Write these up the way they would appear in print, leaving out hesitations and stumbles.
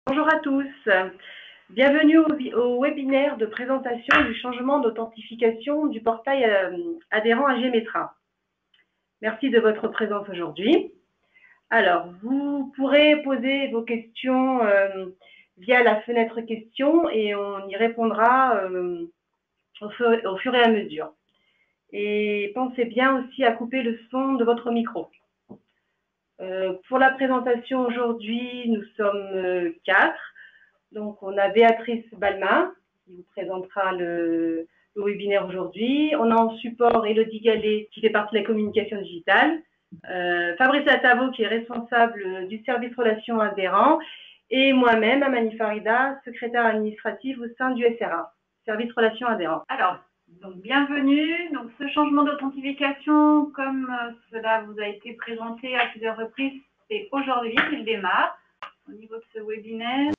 Bonjour à tous, bienvenue au webinaire de présentation du changement d'authentification du portail adhérent à Gémetra. Merci de votre présence aujourd'hui. Alors, vous pourrez poser vos questions via la fenêtre questions et on y répondra au fur et à mesure. Et pensez bien aussi à couper le son de votre micro. Pour la présentation aujourd'hui, nous sommes 4. Donc, on a Béatrice Balma qui vous présentera le webinaire aujourd'hui. On a en support Elodie Gallet qui fait partie de la communication digitale. Fabrice Atavo qui est responsable du service relations adhérents. Et moi-même, Amani Farida, secrétaire administrative au sein du SRA, service relations adhérents. Alors, donc bienvenue. Donc, ce changement d'authentification, comme cela vous a été présenté à plusieurs reprises, c'est aujourd'hui qu'il démarre au niveau de ce webinaire.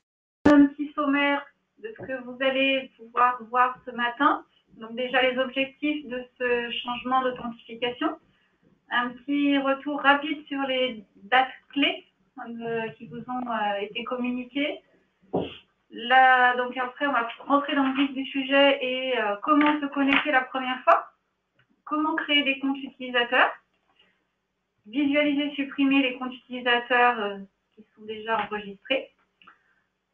Un petit sommaire de ce que vous allez pouvoir voir ce matin. Donc déjà les objectifs de ce changement d'authentification. Un petit retour rapide sur les dates clés qui vous ont été communiquées. Là, donc après, on va rentrer dans le vif du sujet et comment se connecter la première fois, comment créer des comptes utilisateurs, visualiser, supprimer les comptes utilisateurs qui sont déjà enregistrés.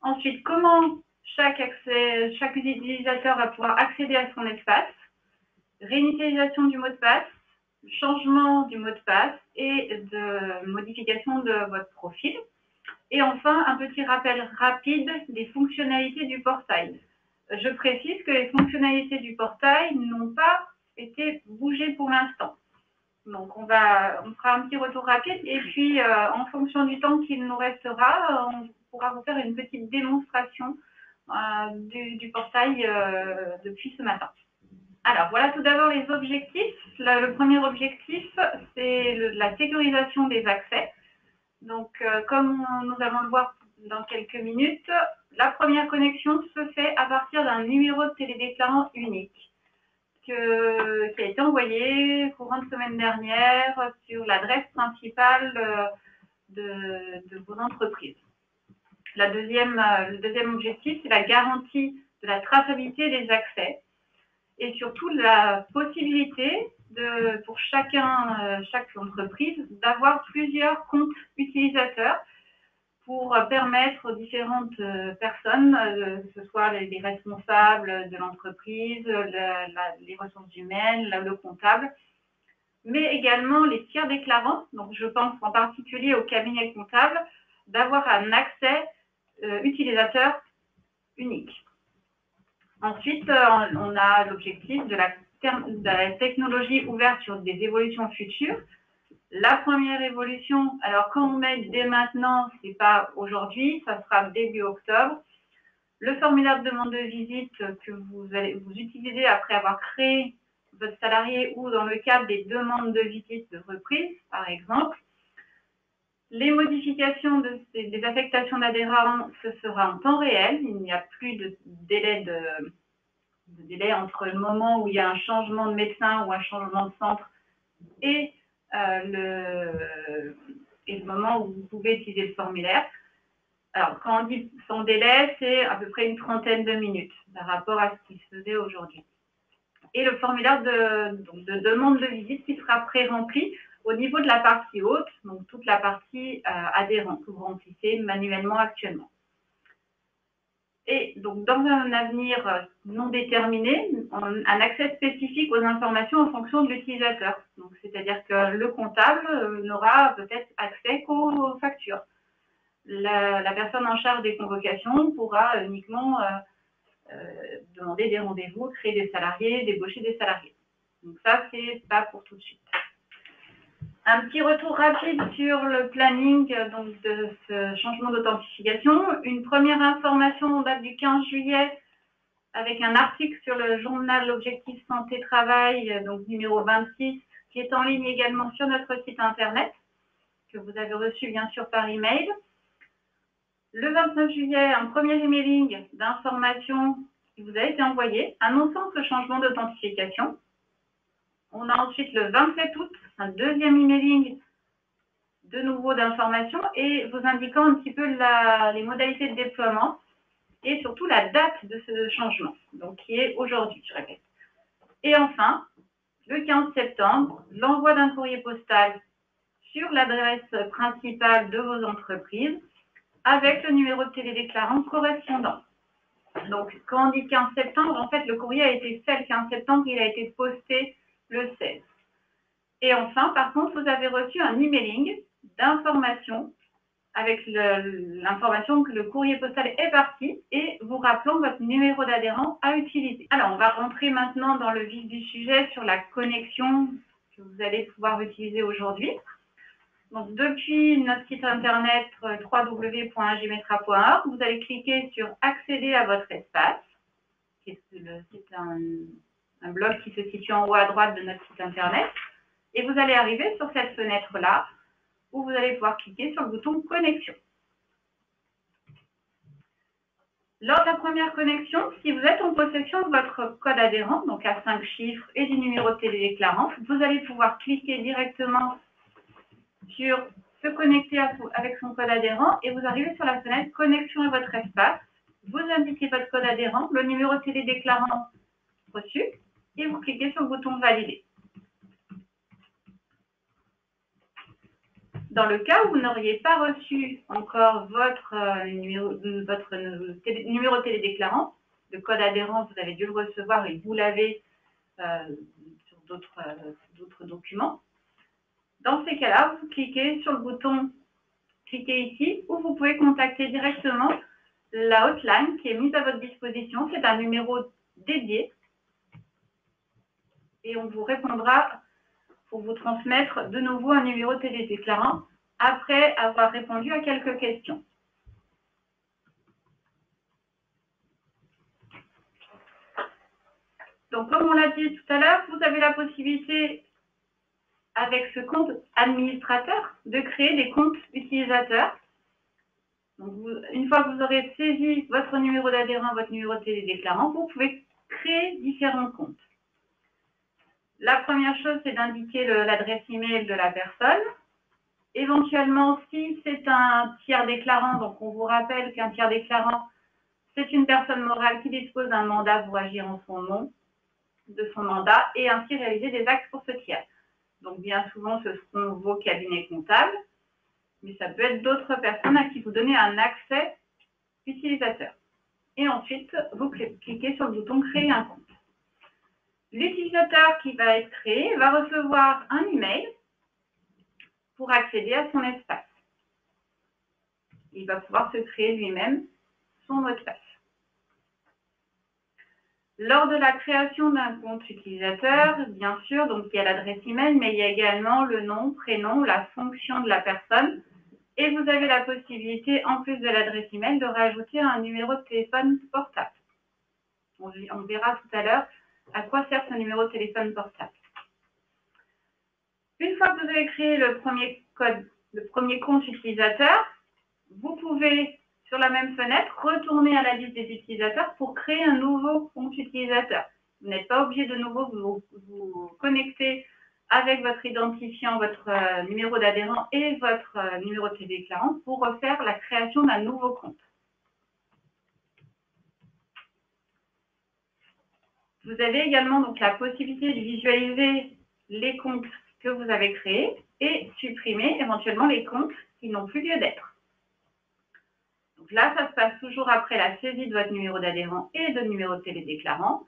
Ensuite, comment chaque utilisateur va pouvoir accéder à son espace, réinitialisation du mot de passe, changement du mot de passe et de modification de votre profil. Et enfin, un petit rappel rapide des fonctionnalités du portail. Je précise que les fonctionnalités du portail n'ont pas été bougées pour l'instant. Donc, on fera un petit retour rapide et puis, en fonction du temps qu'il nous restera, on pourra vous faire une petite démonstration du portail depuis ce matin. Alors, voilà tout d'abord les objectifs. Le premier objectif, c'est la sécurisation des accès. Donc, comme nous allons le voir dans quelques minutes, la première connexion se fait à partir d'un numéro de télédéclarant unique qui a été envoyé courant de semaine dernière sur l'adresse principale de vos entreprises. Le deuxième objectif, c'est la garantie de la traçabilité des accès et surtout la possibilité pour chaque entreprise d'avoir plusieurs comptes utilisateurs pour permettre aux différentes personnes, que ce soit les responsables de l'entreprise, les ressources humaines, le comptable, mais également les tiers déclarants, donc je pense en particulier au cabinet comptable, d'avoir un accès utilisateur unique. Ensuite, on a l'objectif de la technologie ouverte sur des évolutions futures. La première évolution, alors quand on met dès maintenant, ce n'est pas aujourd'hui, ça sera début octobre. Le formulaire de demande de visite que vous utilisez après avoir créé votre salarié ou dans le cadre des demandes de visite de reprise, par exemple. Les modifications des affectations d'adhérents, ce sera en temps réel. Il n'y a plus de délai entre le moment où il y a un changement de médecin ou un changement de centre et le moment où vous pouvez utiliser le formulaire. Alors, quand on dit sans délai, c'est à peu près une trentaine de minutes par rapport à ce qui se faisait aujourd'hui. Et le formulaire de demande de visite qui sera pré-rempli au niveau de la partie haute, donc toute la partie adhérent que vous remplissez manuellement actuellement. Et donc, dans un avenir non déterminé, un accès spécifique aux informations en fonction de l'utilisateur. Donc, c'est-à-dire que le comptable n'aura peut-être accès qu'aux factures. La personne en charge des convocations pourra uniquement demander des rendez-vous, créer des salariés, débaucher des salariés. Donc ça, c'est pas pour tout de suite. Un petit retour rapide sur le planning donc, de ce changement d'authentification. Une première information date du 15 juillet avec un article sur le journal L'Objectif Santé Travail, donc numéro 26, qui est en ligne également sur notre site internet, que vous avez reçu bien sûr par email. Le 29 juillet, un premier emailing d'information qui vous a été envoyé annonçant ce changement d'authentification. On a ensuite le 27 août un deuxième emailing de nouveau d'informations et vous indiquant un petit peu les modalités de déploiement et surtout la date de ce changement, donc qui est aujourd'hui, je répète. Et enfin, le 15 septembre, l'envoi d'un courrier postal sur l'adresse principale de vos entreprises avec le numéro de télédéclarant correspondant. Donc, quand on dit 15 septembre, en fait, le courrier a été fait le 15 septembre, il a été posté le 16. Et enfin, par contre, vous avez reçu un emailing d'information avec l'information que le courrier postal est parti et vous rappelant votre numéro d'adhérent à utiliser. Alors, on va rentrer maintenant dans le vif du sujet sur la connexion que vous allez pouvoir utiliser aujourd'hui. Donc, depuis notre site internet www.agemetra.org, vous allez cliquer sur « Accéder à votre espace », qui est un bloc qui se situe en haut à droite de notre site internet, et vous allez arriver sur cette fenêtre-là, où vous allez pouvoir cliquer sur le bouton « Connexion ». Lors de la première connexion, si vous êtes en possession de votre code adhérent, donc à 5 chiffres, et du numéro de télédéclarant, vous allez pouvoir cliquer directement sur « Se connecter avec son code adhérent » et vous arrivez sur la fenêtre « Connexion à votre espace ». Vous indiquez votre code adhérent, le numéro de télédéclarant reçu, et vous cliquez sur le bouton « Valider ». Dans le cas où vous n'auriez pas reçu encore votre numéro de télédéclarant, le code adhérent, vous avez dû le recevoir et vous l'avez sur d'autres documents. Dans ces cas-là, vous cliquez sur le bouton « Cliquez ici » où vous pouvez contacter directement la hotline qui est mise à votre disposition. C'est un numéro dédié et on vous répondra pour vous transmettre de nouveau un numéro de télédéclarant après avoir répondu à quelques questions. Donc, comme on l'a dit tout à l'heure, vous avez la possibilité, avec ce compte administrateur, de créer des comptes utilisateurs. Donc, une fois que vous aurez saisi votre numéro d'adhérent, votre numéro de télédéclarant, vous pouvez créer différents comptes. La première chose, c'est d'indiquer l'adresse email de la personne. Éventuellement, si c'est un tiers déclarant, donc on vous rappelle qu'un tiers déclarant, c'est une personne morale qui dispose d'un mandat pour agir en son nom, de son mandat, et ainsi réaliser des actes pour ce tiers. Donc bien souvent, ce seront vos cabinets comptables, mais ça peut être d'autres personnes à qui vous donnez un accès utilisateur. Et ensuite, vous cliquez sur le bouton « Créer un compte ». L'utilisateur qui va être créé va recevoir un email pour accéder à son espace. Il va pouvoir se créer lui-même son mot de passe. Lors de la création d'un compte utilisateur, bien sûr, donc il y a l'adresse email, mais il y a également le nom, prénom, la fonction de la personne. Et vous avez la possibilité, en plus de l'adresse email, de rajouter un numéro de téléphone portable. On verra tout à l'heure à quoi sert ce numéro de téléphone portable. Une fois que vous avez créé le premier compte utilisateur, vous pouvez, sur la même fenêtre, retourner à la liste des utilisateurs pour créer un nouveau compte utilisateur. Vous n'êtes pas obligé de nouveau vous connecter avec votre identifiant, votre numéro d'adhérent et votre numéro de télédéclarant pour refaire la création d'un nouveau compte. Vous avez également donc la possibilité de visualiser les comptes que vous avez créés et supprimer éventuellement les comptes qui n'ont plus lieu d'être. Donc là, ça se passe toujours après la saisie de votre numéro d'adhérent et de numéro de télédéclarant.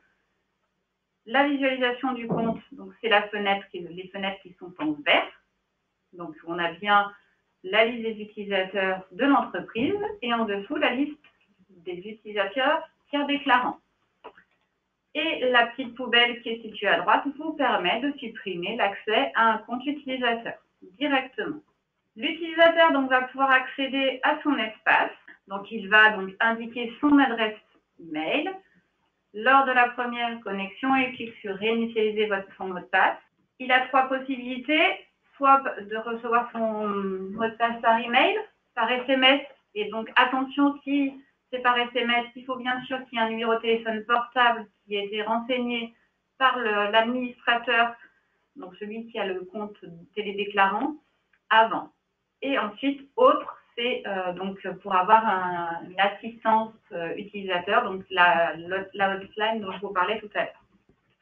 La visualisation du compte, donc c'est les fenêtres qui sont en vert. Donc on a bien la liste des utilisateurs de l'entreprise et en dessous la liste des utilisateurs tiers déclarants. Et la petite poubelle qui est située à droite vous permet de supprimer l'accès à un compte utilisateur directement. L'utilisateur donc va pouvoir accéder à son espace. Donc il va donc indiquer son adresse email. Lors de la première connexion, il clique sur réinitialiser son mot de passe. Il a 3 possibilités, soit de recevoir son mot de passe par email, par SMS, et donc attention, si c'est par SMS, il faut bien sûr qu'il y ait un numéro de téléphone portable qui ait été renseigné par l'administrateur, donc celui qui a le compte télédéclarant, avant. Et ensuite, autre, c'est donc pour avoir une assistance utilisateur, donc la hotline dont je vous parlais tout à l'heure.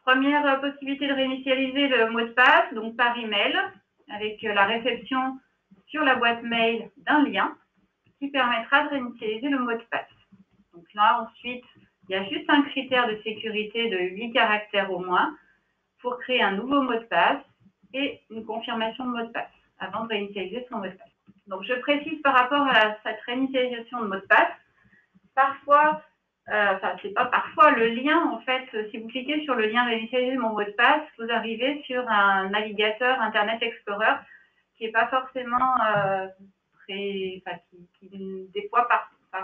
Première possibilité de réinitialiser le mot de passe, donc par email, avec la réception sur la boîte mail d'un lien qui permettra de réinitialiser le mot de passe. Donc là, ensuite, il y a juste un critère de sécurité de 8 caractères au moins pour créer un nouveau mot de passe et une confirmation de mot de passe avant de réinitialiser son mot de passe. Donc, je précise par rapport à cette réinitialisation de mot de passe, parfois, c'est pas parfois, le lien, en fait, si vous cliquez sur le lien réinitialiser mon mot de passe, vous arrivez sur un navigateur Internet Explorer qui n'est pas forcément qui des fois,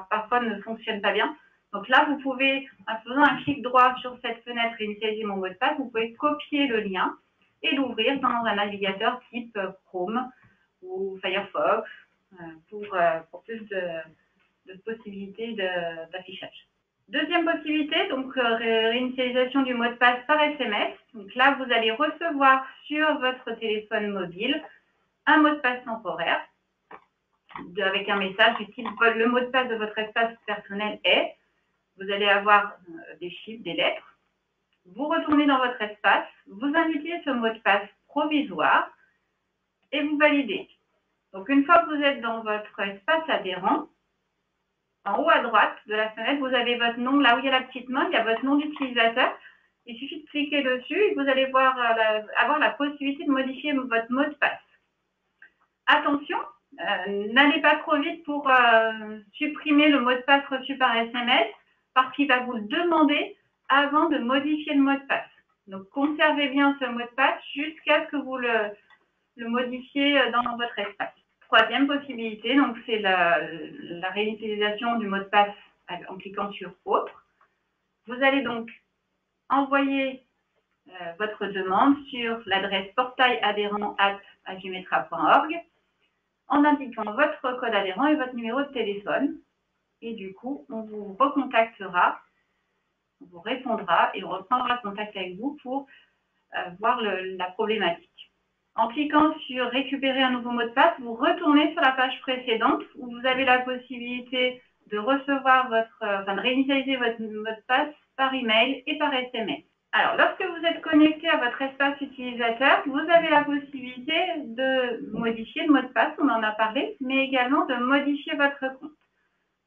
parfois ne fonctionne pas bien. Donc là, vous pouvez, en faisant un clic droit sur cette fenêtre réinitialiser mon mot de passe, vous pouvez copier le lien et l'ouvrir dans un navigateur type Chrome ou Firefox pour plus de possibilités d'affichage. Deuxième possibilité, donc réinitialisation du mot de passe par SMS. Donc là, vous allez recevoir sur votre téléphone mobile un mot de passe temporaire avec un message du type le mot de passe de votre espace personnel est. Vous allez avoir des chiffres, des lettres. Vous retournez dans votre espace, vous indiquez ce mot de passe provisoire et vous validez. Donc, une fois que vous êtes dans votre espace adhérent, en haut à droite de la fenêtre, vous avez votre nom, là où il y a la petite main, il y a votre nom d'utilisateur. Il suffit de cliquer dessus et vous allez avoir la possibilité de modifier votre mot de passe. Attention, n'allez pas trop vite pour supprimer le mot de passe reçu par SMS parce qu'il va vous le demander avant de modifier le mot de passe. Donc, conservez bien ce mot de passe jusqu'à ce que vous le modifiez dans votre espace. Troisième possibilité, donc c'est la réinitialisation du mot de passe en cliquant sur « Autre ». Vous allez donc envoyer votre demande sur l'adresse portailadhérent@agimetra.org en indiquant votre code adhérent et votre numéro de téléphone. Et du coup, on vous recontactera, on vous répondra et on reprendra contact avec vous pour voir la problématique. En cliquant sur « Récupérer un nouveau mot de passe », vous retournez sur la page précédente où vous avez la possibilité de recevoir de réinitialiser votre mot de passe par email et par SMS. Alors, lorsque vous êtes connecté à votre espace utilisateur, vous avez la possibilité de modifier le mot de passe, on en a parlé, mais également de modifier votre compte.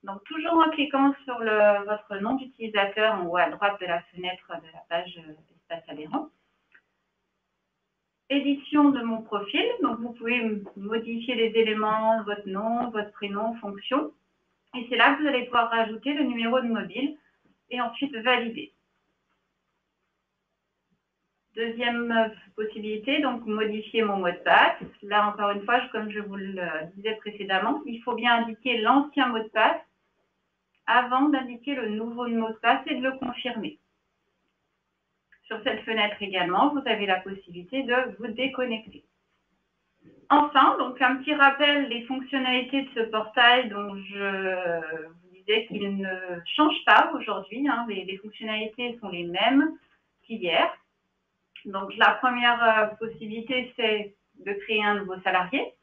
Donc, toujours en cliquant sur votre nom d'utilisateur en haut à droite de la fenêtre de la page espace adhérent, édition de mon profil, donc vous pouvez modifier les éléments, votre nom, votre prénom, fonction, et c'est là que vous allez pouvoir rajouter le numéro de mobile et ensuite valider. Deuxième possibilité, donc modifier mon mot de passe. Là, encore une fois, comme je vous le disais précédemment, il faut bien indiquer l'ancien mot de passe avant d'indiquer le nouveau mot de passe et de le confirmer. Sur cette fenêtre également, vous avez la possibilité de vous déconnecter. Enfin, donc un petit rappel des fonctionnalités de ce portail dont je vous disais qu'il ne change pas aujourd'hui. Les fonctionnalités sont les mêmes qu'hier. Donc la première possibilité, c'est de créer un nouveau salarié.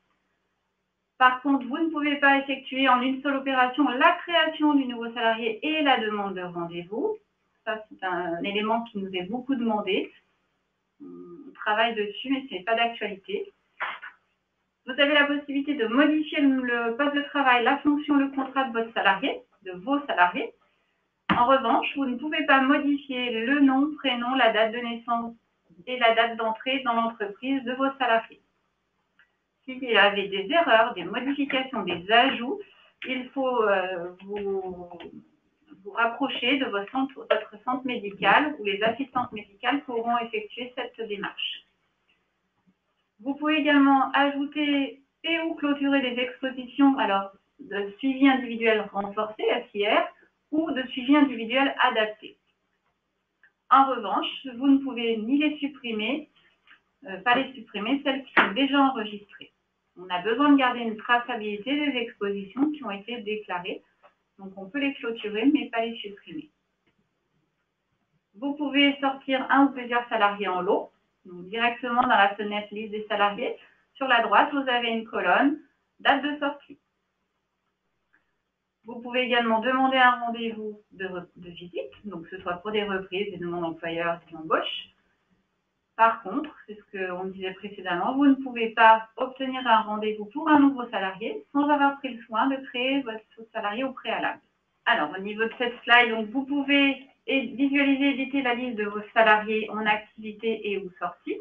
Par contre, vous ne pouvez pas effectuer en une seule opération la création du nouveau salarié et la demande de rendez-vous. Ça, c'est un élément qui nous est beaucoup demandé. On travaille dessus, mais ce n'est pas d'actualité. Vous avez la possibilité de modifier le poste de travail, la fonction, le contrat de votre salarié, de vos salariés. En revanche, vous ne pouvez pas modifier le nom, prénom, la date de naissance et la date d'entrée dans l'entreprise de vos salariés. S'il y avait des erreurs, des modifications, des ajouts, il faut vous rapprocher de votre centre médical où les assistantes médicales pourront effectuer cette démarche. Vous pouvez également ajouter et ou clôturer des expositions de suivi individuel renforcé, SIR, ou de suivi individuel adapté. En revanche, vous ne pouvez ni les supprimer, pas les supprimer, celles qui sont déjà enregistrées. On a besoin de garder une traçabilité des expositions qui ont été déclarées. Donc, on peut les clôturer, mais pas les supprimer. Vous pouvez sortir un ou plusieurs salariés en lot. Donc, directement dans la fenêtre liste des salariés. Sur la droite, vous avez une colonne date de sortie. Vous pouvez également demander un rendez-vous de visite, donc que ce soit pour des reprises, des demandes d'employeurs, des embauches. Par contre, c'est ce qu'on disait précédemment, vous ne pouvez pas obtenir un rendez-vous pour un nouveau salarié sans avoir pris le soin de créer votre salarié au préalable. Alors, au niveau de cette slide, donc, vous pouvez visualiser, éditer la liste de vos salariés en activité et ou sortie.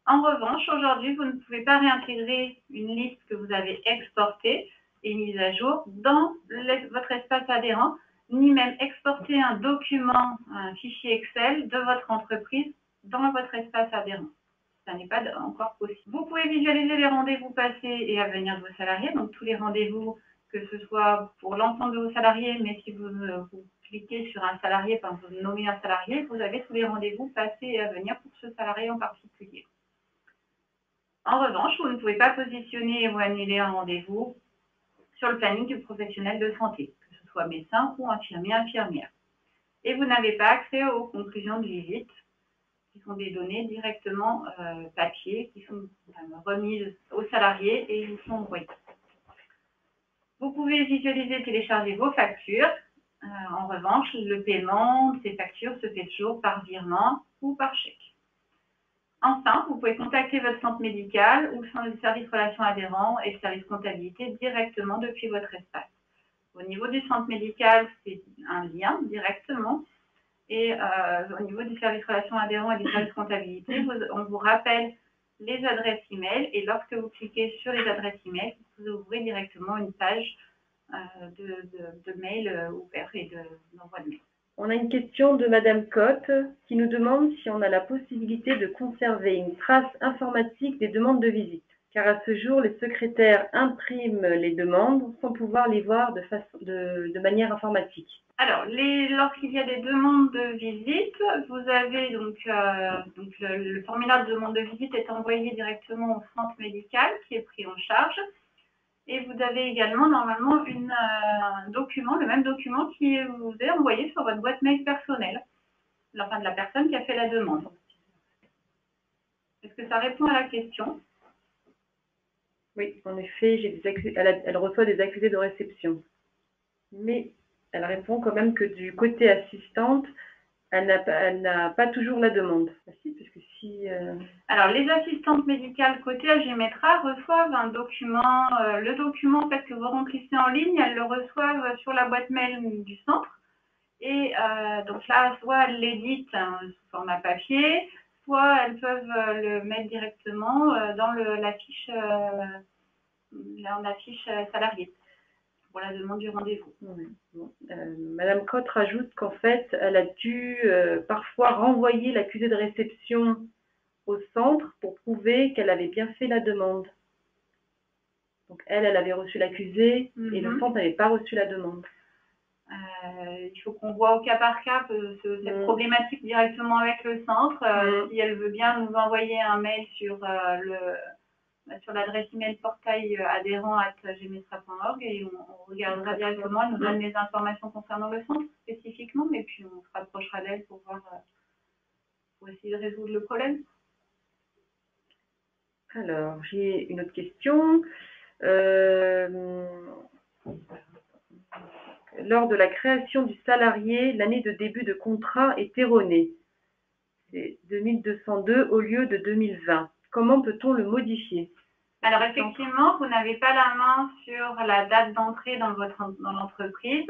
En revanche, aujourd'hui, vous ne pouvez pas réintégrer une liste que vous avez exportée et mise à jour dans votre espace adhérent, ni même exporter un document, un fichier Excel de votre entreprise dans votre espace adhérent. Ça n'est pas encore possible. Vous pouvez visualiser les rendez-vous passés et à venir de vos salariés, donc tous les rendez-vous, que ce soit pour l'ensemble de vos salariés, mais si vous cliquez sur un salarié, quand vous nommez un salarié, vous avez tous les rendez-vous passés et à venir pour ce salarié en particulier. En revanche, vous ne pouvez pas positionner ou annuler un rendez-vous sur le planning du professionnel de santé, que ce soit médecin ou infirmier, infirmière. Et vous n'avez pas accès aux conclusions de visite, qui sont des données directement papier, qui sont remises aux salariés et ils sont envoyés. Vous pouvez visualiser et télécharger vos factures. En revanche, le paiement de ces factures se fait toujours par virement ou par chèque. Enfin, vous pouvez contacter votre centre médical ou le service relations adhérents et le service comptabilité directement depuis votre espace. Au niveau du centre médical, c'est un lien directement. Et au niveau du service relations adhérents et du service comptabilité, on vous rappelle les adresses email. Et lorsque vous cliquez sur les adresses email, vous ouvrez directement une page de mail ouvert et d'envoi de mail. On a une question de Madame Cotte qui nous demande si on a la possibilité de conserver une trace informatique des demandes de visite. Car à ce jour, les secrétaires impriment les demandes sans pouvoir les voir de manière informatique. Alors, lorsqu'il y a des demandes de visite, vous avez donc le formulaire de demande de visite est envoyé directement au centre médical qui est pris en charge. Et vous avez également normalement un document, le même document qui vous est envoyé sur votre boîte mail personnelle, enfin de la personne qui a fait la demande. Est-ce que ça répond à la question? Oui, en effet, elle reçoit des accusés de réception. Mais elle répond quand même que du côté assistante, elle n'a pas toujours la demande. Ah, si, parce que si, Alors, les assistantes médicales côté Agemetra reçoivent un document, le document en fait, que vous remplissez en ligne, elles le reçoivent sur la boîte mail du centre. Et donc là, soit elles l'éditent sous format papier, soit elles peuvent le mettre directement dans la fiche salariée pour la demande du rendez-vous. Oui. Bon. Madame Cotte rajoute qu'en fait, elle a dû parfois renvoyer l'accusé de réception au centre pour prouver qu'elle avait bien fait la demande. Donc elle avait reçu l'accusé et le centre n'avait pas reçu la demande. Il faut qu'on voit au cas par cas cette problématique directement avec le centre. Si elle veut bien nous envoyer un mail sur l'adresse email portail adhérent@gemetra.org et on regardera directement, elle nous donne les informations concernant le centre spécifiquement, et puis on se rapprochera d'elle pour essayer de résoudre le problème. Alors, j'ai une autre question. Lors de la création du salarié, l'année de début de contrat est erronée. C'est 2202 au lieu de 2020. Comment peut-on le modifier? Alors effectivement, vous n'avez pas la main sur la date d'entrée dans l'entreprise.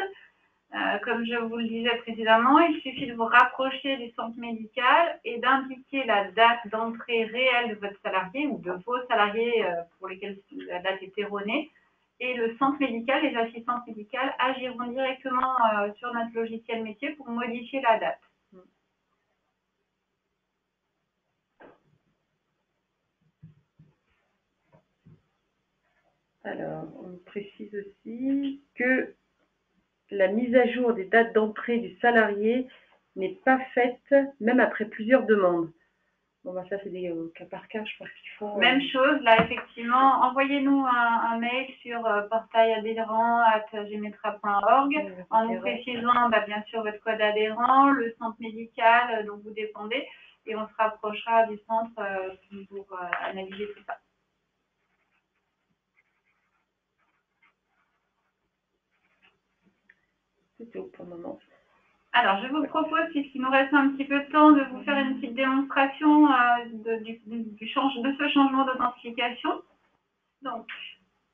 Comme je vous le disais précédemment, il suffit de vous rapprocher du centre médical et d'indiquer la date d'entrée réelle de votre salarié ou de vos salariés pour lesquels la date est erronée. Et le centre médical, les assistantes médicales agiront directement sur notre logiciel métier pour modifier la date. Alors, on précise aussi que la mise à jour des dates d'entrée du salarié n'est pas faite même après plusieurs demandes. Bon, ben ça, c'est des cas par cas, je pense qu'il faut... Même chose, là, effectivement, envoyez-nous un mail sur portailadhérent@gemetra.org en nous précisant, bien sûr, votre code adhérent, le centre médical dont vous dépendez, et on se rapprochera du centre pour analyser tout ça. C'est tout pour le moment. Alors, je vous propose, puisqu'il nous reste un petit peu de temps, de vous faire une petite démonstration de ce changement d'authentification. Donc,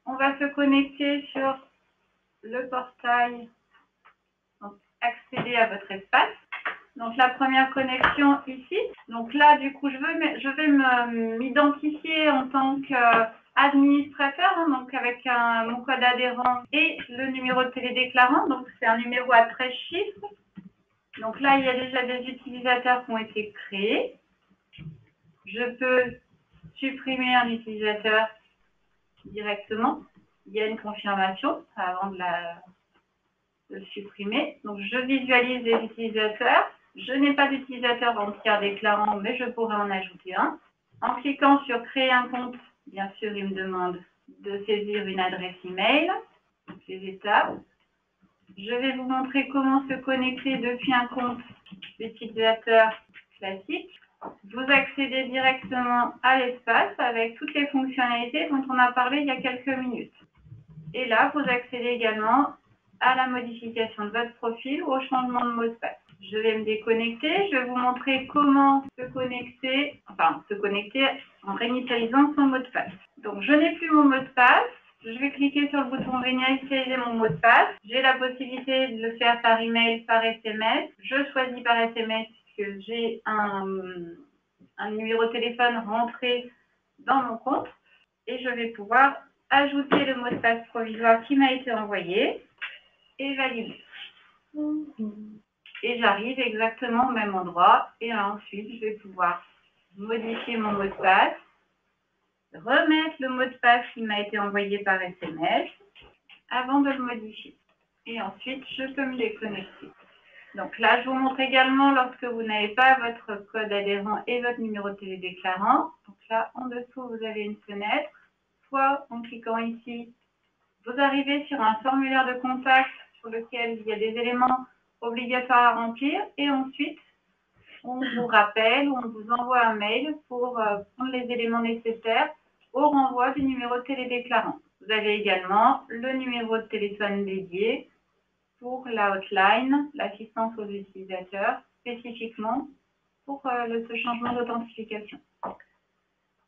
on va se connecter sur le portail, donc accéder à votre espace. Donc, la première connexion ici. Donc là, du coup, je vais m'identifier en tant qu'administrateur, hein, donc avec mon code adhérent et le numéro de télédéclarant. Donc, c'est un numéro à 13 chiffres. Donc là, il y a déjà des utilisateurs qui ont été créés. Je peux supprimer un utilisateur directement. Il y a une confirmation avant de le supprimer. Donc, je visualise les utilisateurs. Je n'ai pas d'utilisateur dans le tiers déclarant, mais je pourrais en ajouter un. En cliquant sur créer un compte, bien sûr, il me demande de saisir une adresse email. Donc, les étapes. Je vais vous montrer comment se connecter depuis un compte utilisateur classique. Vous accédez directement à l'espace avec toutes les fonctionnalités dont on a parlé il y a quelques minutes. Et là, vous accédez également à la modification de votre profil ou au changement de mot de passe. Je vais me déconnecter. Je vais vous montrer comment se connecter en réinitialisant son mot de passe. Donc, je n'ai plus mon mot de passe. Je vais cliquer sur le bouton réinitialiser mon mot de passe. J'ai la possibilité de le faire par email, par SMS. Je choisis par SMS puisque j'ai un numéro de téléphone rentré dans mon compte et je vais pouvoir ajouter le mot de passe provisoire qui m'a été envoyé et valider. Et j'arrive exactement au même endroit et ensuite je vais pouvoir modifier mon mot de passe, remettre le mot de passe qui m'a été envoyé par SMS avant de le modifier. Et ensuite, je peux me déconnecter. Donc là, je vous montre également lorsque vous n'avez pas votre code adhérent et votre numéro de télédéclarant. Donc là, en dessous, vous avez une fenêtre. Soit en cliquant ici, vous arrivez sur un formulaire de contact sur lequel il y a des éléments obligatoires à remplir et ensuite, on vous rappelle ou on vous envoie un mail pour prendre les éléments nécessaires au renvoi du numéro de télédéclarant. Vous avez également le numéro de téléphone dédié pour la hotline, l'assistance aux utilisateurs, spécifiquement pour ce changement d'authentification.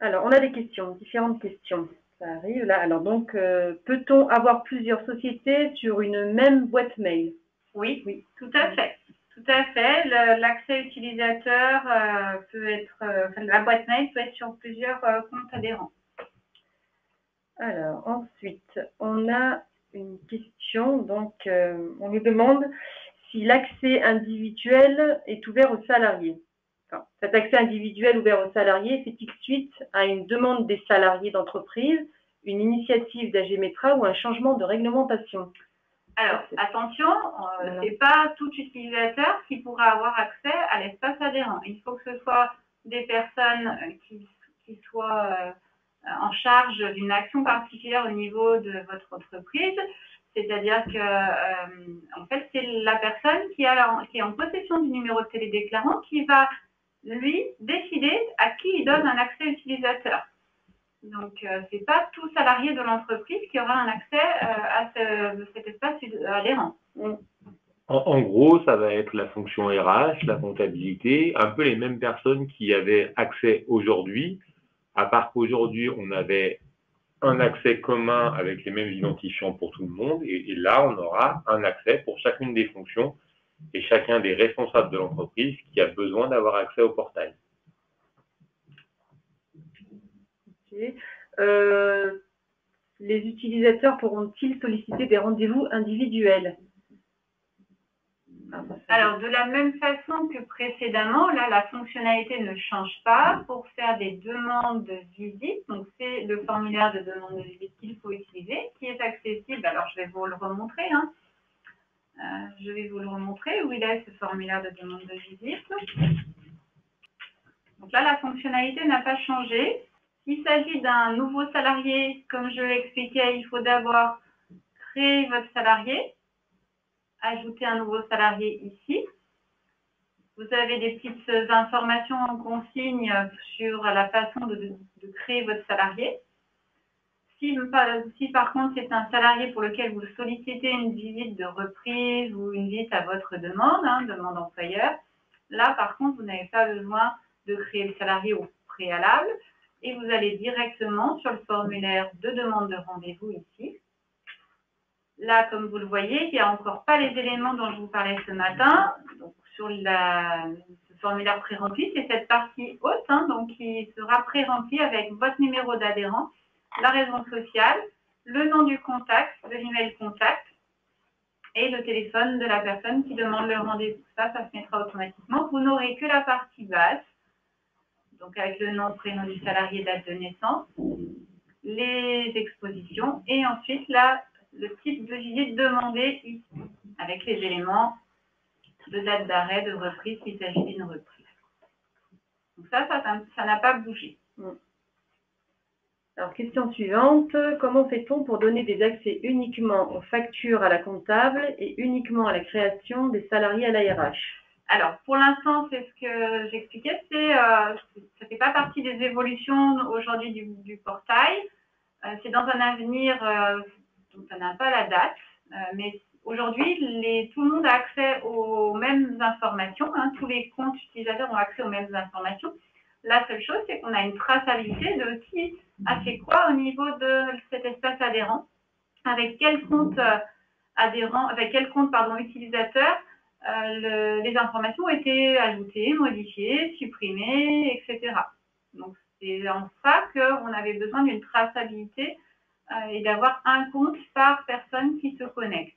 Alors, on a des questions, différentes questions. Ça arrive là. Alors donc, peut-on avoir plusieurs sociétés sur une même boîte mail? Oui, oui, tout à fait. Tout à fait. L'accès utilisateur peut être, la boîte mail peut être sur plusieurs comptes adhérents. Alors, ensuite, on a une question. Donc, on nous demande si l'accès individuel est ouvert aux salariés. Enfin, cet accès individuel ouvert aux salariés fait-il suite à une demande des salariés d'entreprise, une initiative d'AGEMETRA ou un changement de réglementation? Alors, attention, ce n'est pas tout utilisateur qui pourra avoir accès à l'espace adhérent. Il faut que ce soit des personnes qui soient en charge d'une action particulière au niveau de votre entreprise. C'est-à-dire que, en fait, c'est la personne qui est en possession du numéro de télédéclarant qui va, lui, décider à qui il donne un accès utilisateur. Donc, ce n'est pas tout salarié de l'entreprise qui aura un accès à cet espace adhérent. En gros, ça va être la fonction RH, la comptabilité, un peu les mêmes personnes qui avaient accès aujourd'hui, à part qu'aujourd'hui, on avait un accès commun avec les mêmes identifiants pour tout le monde, et là, on aura un accès pour chacune des fonctions et chacun des responsables de l'entreprise qui a besoin d'avoir accès au portail. Okay. Les utilisateurs pourront-ils solliciter des rendez-vous individuels? Alors, de la même façon que précédemment, là, la fonctionnalité ne change pas. Pour faire des demandes de visite, donc c'est le formulaire de demande de visite qu'il faut utiliser, qui est accessible. Alors, je vais vous le remontrer. Je vais vous le remontrer où il est ce formulaire de demande de visite. Donc là, la fonctionnalité n'a pas changé. S'il s'agit d'un nouveau salarié, comme je l'expliquais, il faut d'abord créer votre salarié, ajouter un nouveau salarié ici. Vous avez des petites informations en consigne sur la façon de créer votre salarié. Si par contre c'est un salarié pour lequel vous sollicitez une visite de reprise ou une visite à votre demande, demande employeur, là par contre vous n'avez pas besoin de créer le salarié au préalable et vous allez directement sur le formulaire de demande de rendez-vous ici. Là, comme vous le voyez, il n'y a encore pas les éléments dont je vous parlais ce matin. Donc, sur ce formulaire pré-rempli, c'est cette partie haute, donc qui sera pré-remplie avec votre numéro d'adhérent, la raison sociale, le nom du contact, de l'email contact et le téléphone de la personne qui demande le rendez-vous. Ça se mettra automatiquement. Vous n'aurez que la partie basse, donc avec le nom, prénom du salarié, date de naissance, les expositions et ensuite là, le type de visite demandé ici, avec les éléments de date d'arrêt, de reprise, s'il s'agit d'une reprise. Donc ça n'a pas bougé. Alors, question suivante. Comment fait-on pour donner des accès uniquement aux factures à la comptable et uniquement à la création des salariés à l'ARH? Alors, pour l'instant, c'est ce que j'expliquais, ça ne fait pas partie des évolutions aujourd'hui du portail. C'est dans un avenir dont on n'a pas la date, mais aujourd'hui, tout le monde a accès aux mêmes informations, tous les comptes utilisateurs ont accès aux mêmes informations. La seule chose, c'est qu'on a une traçabilité de qui a fait quoi au niveau de cet espace adhérent, avec quel compte utilisateur les informations ont été ajoutées, modifiées, supprimées, etc. Donc, c'est en ça qu'on avait besoin d'une traçabilité et d'avoir un compte par personne qui se connecte.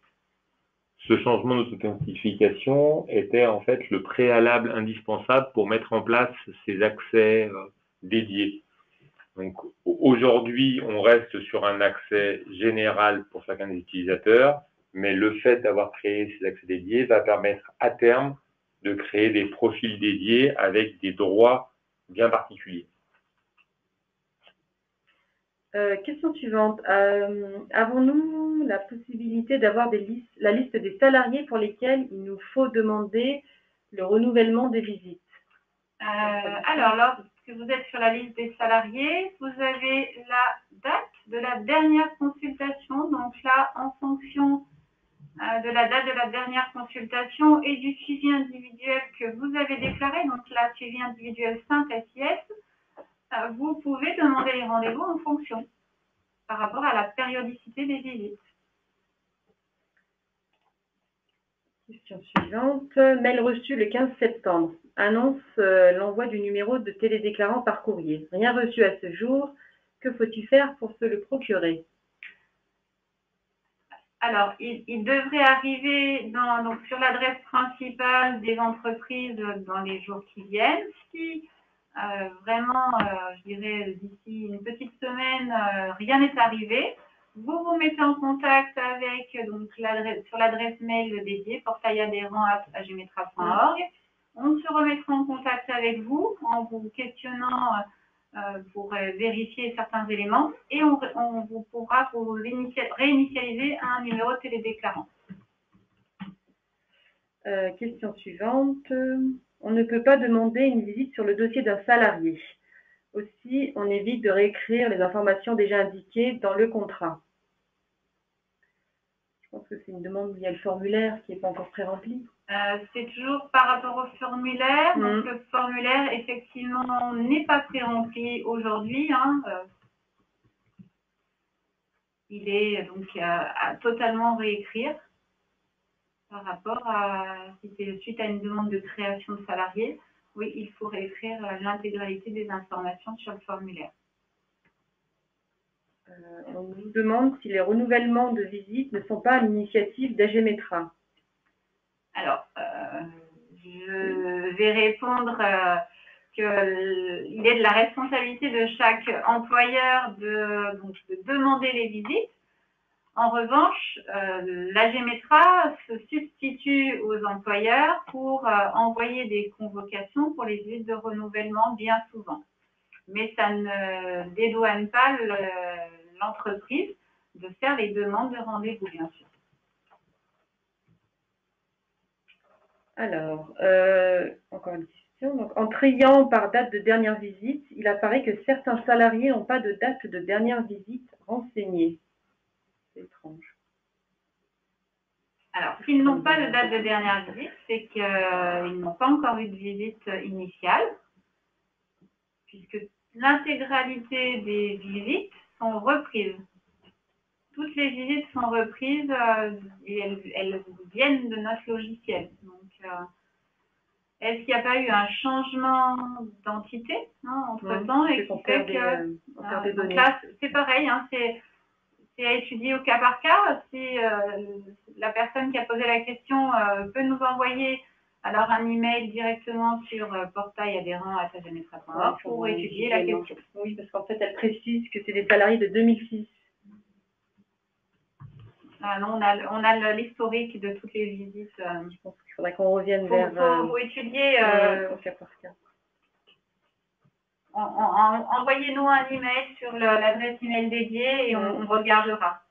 Ce changement d'authentification était en fait le préalable indispensable pour mettre en place ces accès dédiés. Donc aujourd'hui, on reste sur un accès général pour chacun des utilisateurs, mais le fait d'avoir créé ces accès dédiés va permettre à terme de créer des profils dédiés avec des droits bien particuliers. Question suivante. Avons-nous la possibilité d'avoir la liste des salariés pour lesquels il nous faut demander le renouvellement des visites? Alors, lorsque vous êtes sur la liste des salariés, vous avez la date de la dernière consultation. Donc là, en fonction de la date de la dernière consultation et du suivi individuel que vous avez déclaré, donc là, suivi individuel simple SIS, vous pouvez demander les rendez-vous en fonction par rapport à la périodicité des visites. Question suivante. Mail reçu le 15 septembre. Annonce l'envoi du numéro de télédéclarant par courrier. Rien reçu à ce jour. Que faut-il faire pour se le procurer? Alors, il devrait arriver donc sur l'adresse principale des entreprises dans les jours qui viennent. Si vraiment, je dirais d'ici une petite semaine, rien n'est arrivé, vous vous mettez en contact avec sur l'adresse mail dédiée portailadhérent@agemetra.org. On se remettra en contact avec vous en vous questionnant pour vérifier certains éléments et on vous pourra pour réinitialiser un numéro de télédéclarant. Question suivante. On ne peut pas demander une visite sur le dossier d'un salarié. Aussi, on évite de réécrire les informations déjà indiquées dans le contrat. Je pense que c'est une demande via le formulaire qui n'est pas encore pré-rempli. C'est toujours par rapport au formulaire. Donc, le formulaire, effectivement, n'est pas pré-rempli aujourd'hui. Il est donc à totalement réécrire par rapport à si c'est suite à une demande de création de salarié. Oui, il faut réécrire l'intégralité des informations sur le formulaire. On nous demande si les renouvellements de visites ne sont pas à l'initiative d'Agemetra. Alors, je vais répondre qu'il est de la responsabilité de chaque employeur de demander les visites. En revanche, l'Agemetra se substitue aux employeurs pour envoyer des convocations pour les visites de renouvellement bien souvent. Mais ça ne dédouane pas l'entreprise de faire les demandes de rendez-vous, bien sûr. Alors, encore une question. Donc, en triant par date de dernière visite, il apparaît que certains salariés n'ont pas de date de dernière visite renseigner. C'est étrange. Alors, s'ils n'ont pas de date de dernière visite, c'est qu'ils n'ont pas encore eu de visite initiale, puisque l'intégralité des visites sont reprises. Toutes les visites sont reprises et elles viennent de notre logiciel. Donc, est-ce qu'il n'y a pas eu un changement d'entité entre-temps et qui fait que... donc là, c'est pareil, hein, c'est à étudier au cas par cas. Si la personne qui a posé la question peut nous envoyer alors un email directement sur portailadhérent@agemetra.org pour étudier la question. Oui, parce qu'en fait, elle précise que c'est des salariés de 2006. Ah non, on a l'historique de toutes les visites. Je pense qu'il faudrait qu'on revienne vers... Faut étudier au cas par cas. Envoyez-nous un email sur l'adresse email dédiée et on regardera.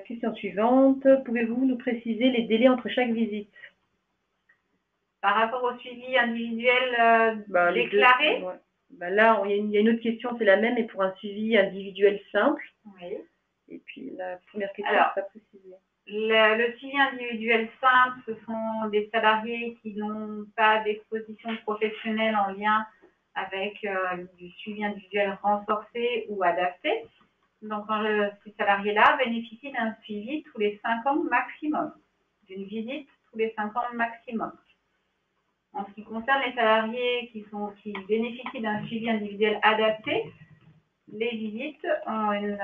Question suivante. Pouvez-vous nous préciser les délais entre chaque visite? Par rapport au suivi individuel déclaré? Là, il y a une autre question, c'est la même, mais pour un suivi individuel simple. Oui. Et puis la première question, c'est pas précisé. Le suivi individuel simple, ce sont des salariés qui n'ont pas d'exposition professionnelle en lien avec du suivi individuel renforcé ou adapté. Donc, ces salariés-là bénéficient d'un suivi tous les 5 ans maximum, d'une visite tous les 5 ans maximum. En ce qui concerne les salariés qui bénéficient d'un suivi individuel adapté, les visites ont une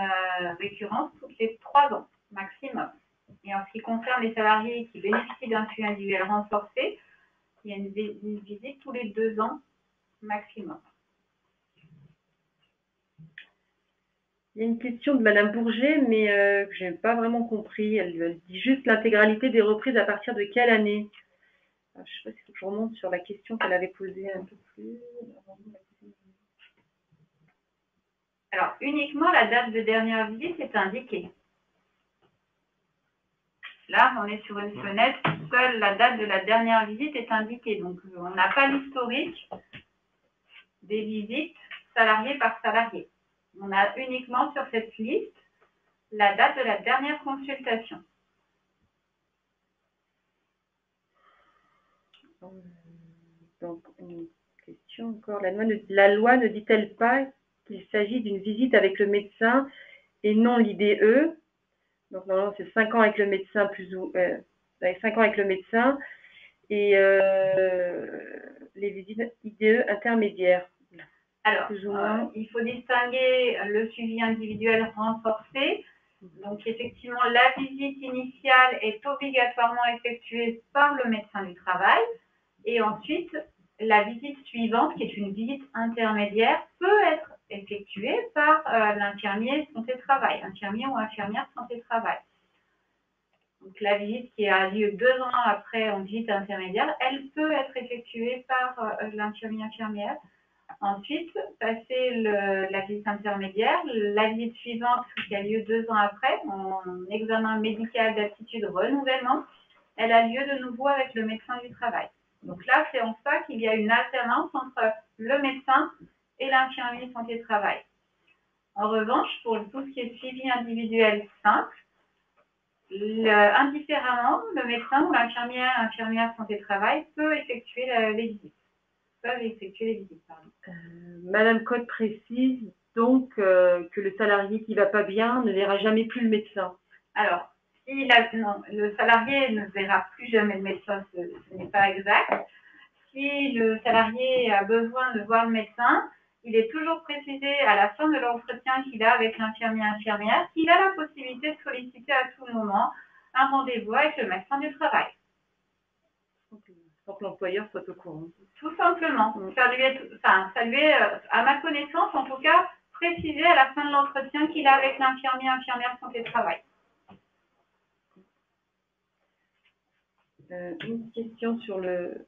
récurrence toutes les 3 ans maximum. Et en ce qui concerne les salariés qui bénéficient d'un suivi individuel renforcé, il y a une visite tous les 2 ans maximum. Il y a une question de Madame Bourget, mais que je n'ai pas vraiment compris. Elle dit juste l'intégralité des reprises à partir de quelle année? Je ne sais pas s'il faut que je remonte sur la question qu'elle avait posée un peu plus. Alors, uniquement la date de dernière visite est indiquée. Là, on est sur une fenêtre, seule la date de la dernière visite est indiquée. Donc, on n'a pas l'historique des visites salarié par salarié. On a uniquement sur cette liste la date de la dernière consultation. Donc, une question encore. La loi ne dit-elle pas qu'il s'agit d'une visite avec le médecin et non l'IDE? Donc, normalement, c'est 5 ans avec le médecin, 5 ans avec le médecin et les visites IDE intermédiaires. Alors, il faut distinguer le suivi individuel renforcé. Donc, effectivement, la visite initiale est obligatoirement effectuée par le médecin du travail. Et ensuite, la visite suivante, qui est une visite intermédiaire, peut être effectuée par l'infirmier santé-travail, infirmier ou infirmière santé-travail. Donc, la visite qui a lieu 2 ans après en visite intermédiaire, elle peut être effectuée par l'infirmier-infirmière. Ensuite, passer la visite intermédiaire, la visite suivante qui a lieu 2 ans après, en examen médical d'aptitude renouvellement, elle a lieu de nouveau avec le médecin du travail. Donc là, c'est en ça qu'il y a une alternance entre le médecin et l'infirmier santé-travail. En revanche, pour tout ce qui est suivi individuel simple, indifféremment, le médecin ou infirmière santé-travail peut effectuer les visites. Madame Cotte précise donc que le salarié qui ne va pas bien ne verra jamais plus le médecin. Alors, le salarié ne verra plus jamais le médecin, ce n'est pas exact. Si le salarié a besoin de voir le médecin, il est toujours précisé à la fin de l'entretien qu'il a avec l'infirmière qu'il a la possibilité de solliciter à tout moment un rendez-vous avec le médecin du travail. Sans que l'employeur soit au courant. Tout simplement. Ça lui est, à ma connaissance, en tout cas, précisé à la fin de l'entretien qu'il a avec infirmière santé-travail. Une question sur le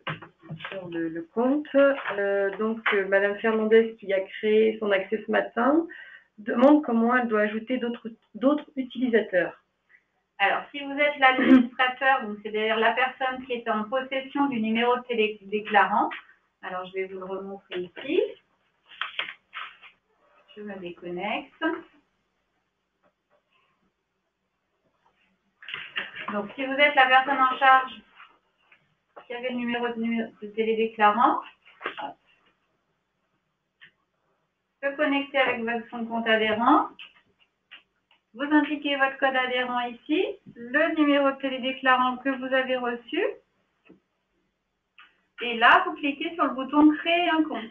compte. Donc, Madame Fernandez, qui a créé son accès ce matin, demande comment elle doit ajouter d'autres utilisateurs. Alors, si vous êtes l'administrateur, donc c'est-à-dire la personne qui est en possession du numéro de télédéclarant, alors je vais vous le remontrer ici. Je me déconnecte. Donc, si vous êtes la personne en charge qui avait le numéro de télédéclarant, se connecter avec son compte adhérent. Vous indiquez votre code adhérent ici, le numéro de télédéclarant que vous avez reçu. Et là, vous cliquez sur le bouton « Créer un compte ».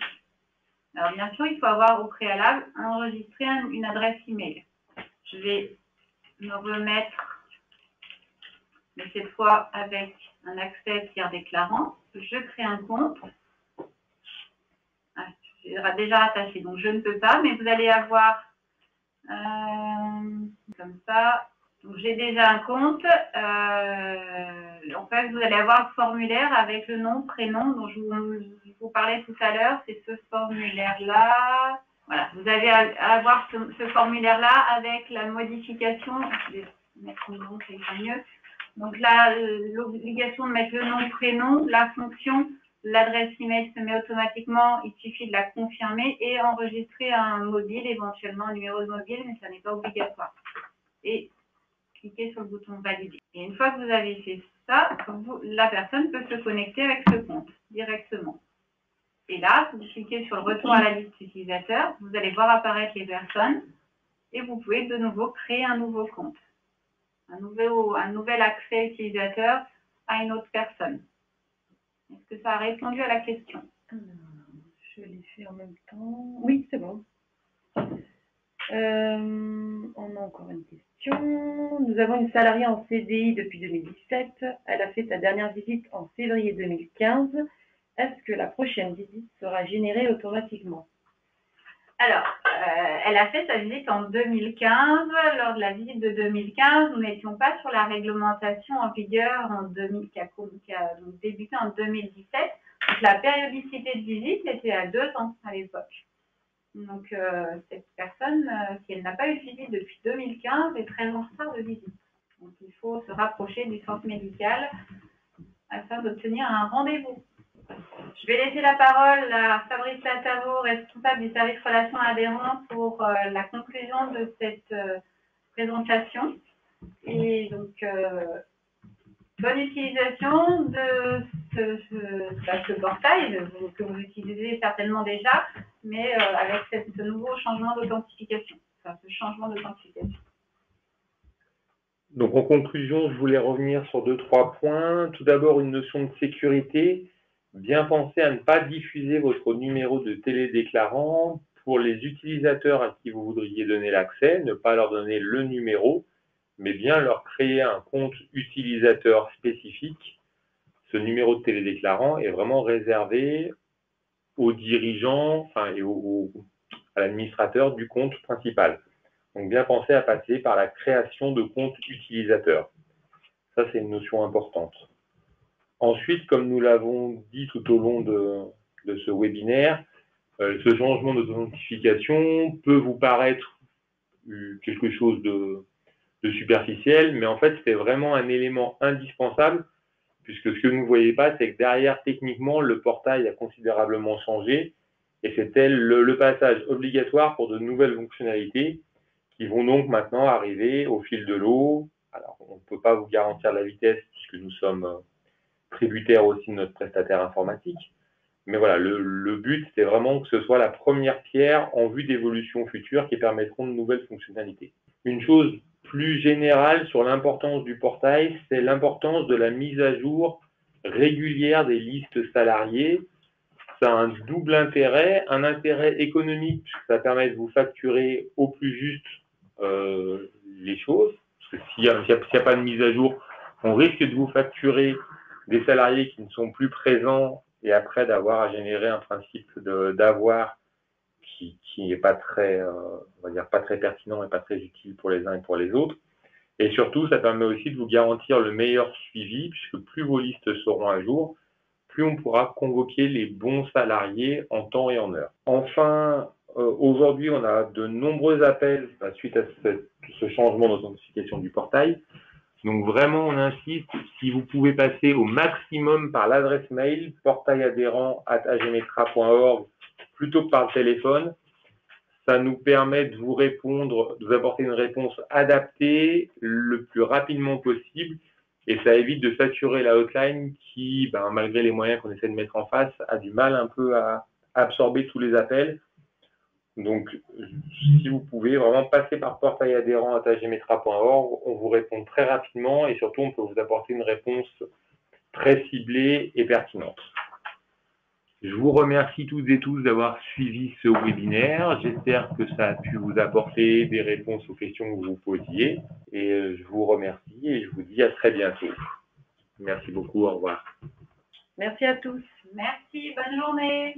Alors, bien sûr, il faut avoir au préalable enregistré une adresse email. Je vais me remettre, mais cette fois avec un accès tiers déclarant. Je crée un compte. Il sera déjà attaché, donc je ne peux pas, mais vous allez avoir comme ça. Donc, j'ai déjà un compte. En fait, vous allez avoir le formulaire avec le nom, prénom dont je vous parlais tout à l'heure. C'est ce formulaire-là. Voilà, vous allez avoir ce formulaire-là avec la modification. Je vais mettre mon nom, c'est mieux. Donc là, l'obligation de mettre le nom, prénom, la fonction, l'adresse email se met automatiquement. Il suffit de la confirmer et enregistrer un mobile, éventuellement un numéro de mobile, mais ça n'est pas obligatoire. Et cliquez sur le bouton valider. Et une fois que vous avez fait ça, la personne peut se connecter avec ce compte directement. Et là, vous cliquez sur le retour à la liste utilisateur, vous allez voir apparaître les personnes et vous pouvez de nouveau créer un nouveau compte. Un nouvel accès utilisateur à une autre personne. Est-ce que ça a répondu à la question? Je l'ai fait en même temps. Oui, c'est bon. On a encore une question. Nous avons une salariée en CDI depuis 2017. Elle a fait sa dernière visite en février 2015. Est-ce que la prochaine visite sera générée automatiquement? Alors, elle a fait sa visite en 2015. Lors de la visite de 2015, nous n'étions pas sur la réglementation en vigueur qui a débuté en 2017. Donc, la périodicité de visite était à 2 ans à l'époque. Donc, cette personne, si elle n'a pas eu de visite depuis 2015, est très en retard de visite. Donc, il faut se rapprocher du centre médical afin d'obtenir un rendez-vous. Je vais laisser la parole à Fabrice Latavo, responsable du service relations adhérents, pour la conclusion de cette présentation. Et donc, bonne utilisation de ce portail que vous utilisez certainement déjà, mais avec ce nouveau changement d'authentification, ce changement d'authentification. Donc en conclusion, je voulais revenir sur 2-3 points. Tout d'abord, une notion de sécurité. Bien penser à ne pas diffuser votre numéro de télédéclarant pour les utilisateurs à qui vous voudriez donner l'accès, ne pas leur donner le numéro, mais bien leur créer un compte utilisateur spécifique. Ce numéro de télédéclarant est vraiment réservé aux dirigeants et à l'administrateur du compte principal. Donc bien penser à passer par la création de comptes utilisateurs. Ça, c'est une notion importante. Ensuite, comme nous l'avons dit tout au long de ce webinaire, ce changement d'authentification peut vous paraître quelque chose de superficiel, mais en fait, c'est vraiment un élément indispensable, puisque ce que vous ne voyez pas, c'est que derrière, techniquement, le portail a considérablement changé, et c'était le passage obligatoire pour de nouvelles fonctionnalités qui vont donc maintenant arriver au fil de l'eau. Alors, on ne peut pas vous garantir la vitesse, puisque nous sommes tributaire aussi de notre prestataire informatique. Mais voilà, le but, c'est vraiment que ce soit la première pierre en vue d'évolutions futures qui permettront de nouvelles fonctionnalités. Une chose plus générale sur l'importance du portail, c'est l'importance de la mise à jour régulière des listes salariées. Ça a un double intérêt, un intérêt économique, puisque ça permet de vous facturer au plus juste les choses. Parce que s'il n'y a pas de mise à jour, on risque de vous facturer des salariés qui ne sont plus présents et après d'avoir à générer un principe d'avoir qui n'est pas très, on va dire, pas très pertinent et pas très utile pour les uns et pour les autres. Et surtout, ça permet aussi de vous garantir le meilleur suivi, puisque plus vos listes seront à jour, plus on pourra convoquer les bons salariés en temps et en heure. Enfin, aujourd'hui, on a de nombreux appels suite à ce changement d'authentification du portail. Donc vraiment, on insiste, si vous pouvez passer au maximum par l'adresse mail portailadhérent@agemetra.org plutôt que par le téléphone, Ça nous permet de vous répondre, de vous apporter une réponse adaptée le plus rapidement possible et ça évite de saturer la hotline qui, malgré les moyens qu'on essaie de mettre en face, a du mal un peu à absorber tous les appels. Donc, si vous pouvez vraiment passer par portailadhérent@agemetra.org, on vous répond très rapidement et surtout, on peut vous apporter une réponse très ciblée et pertinente. Je vous remercie toutes et tous d'avoir suivi ce webinaire. J'espère que ça a pu vous apporter des réponses aux questions que vous posiez. Et je vous remercie et je vous dis à très bientôt. Merci beaucoup, au revoir. Merci à tous. Merci, bonne journée.